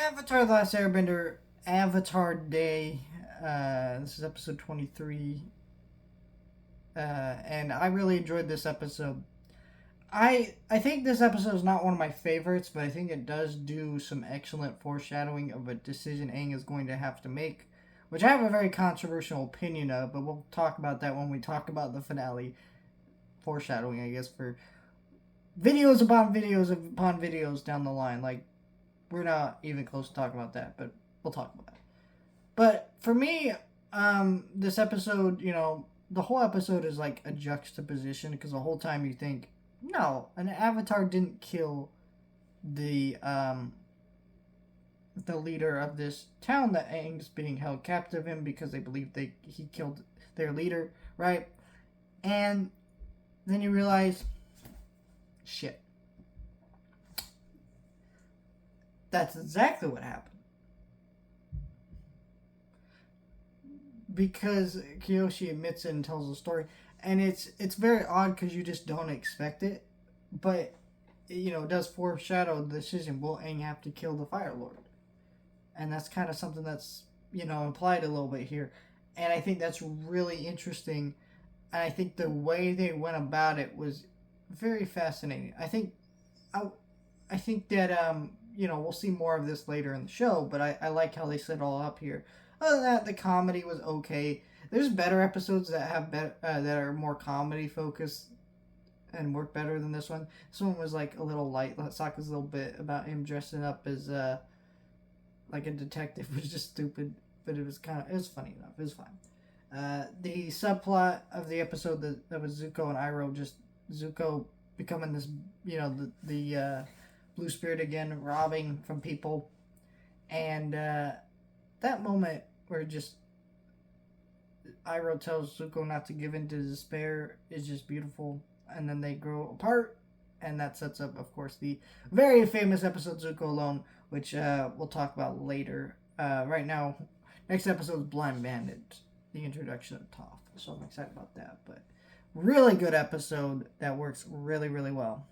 Avatar: The Last Airbender, Avatar Day. This is episode 23. And I really enjoyed this episode. I think this episode is not one of my favorites, but I think it does do some excellent foreshadowing of a decision Aang is going to have to make, which I have a very controversial opinion of, but we'll talk about that when we talk about the finale. Foreshadowing, I guess, for videos upon videos upon videos down the line. Like, we're not even close to talking about that, but we'll talk about it. But for me, this episode, the whole episode is like a juxtaposition because the whole time you think, no, an avatar didn't kill the leader of this town that Aang's being held captive in because they believe he killed their leader, right? And then you realize, shit, that's exactly what happened. Because Kyoshi admits it and tells the story, and it's very odd because you just don't expect it, but it does foreshadow the decision. Will Aang have to kill the Fire Lord? And that's kind of something that's implied a little bit here, and I think that's really interesting. And I think the way they went about it was very fascinating. I think that we'll see more of this later in the show, but I like how they set it all up here. Other than that, the comedy was okay. There's better episodes that have that are more comedy focused and work better than this one. This one was like a little light. Sokka's little bit about him dressing up as like a detective was just stupid, but it was funny enough. It was fine. The subplot of the episode that was Zuko and Iroh, just Zuko becoming this, the blue spirit again, robbing from people, and that moment where just Iroh tells Zuko not to give in to despair is just beautiful, and then they grow apart, and that sets up, of course, the very famous episode Zuko Alone, which we'll talk about later. Right now, next episode is Blind Bandit, the introduction of Toph, so I'm excited about that. But really good episode that works really, really well.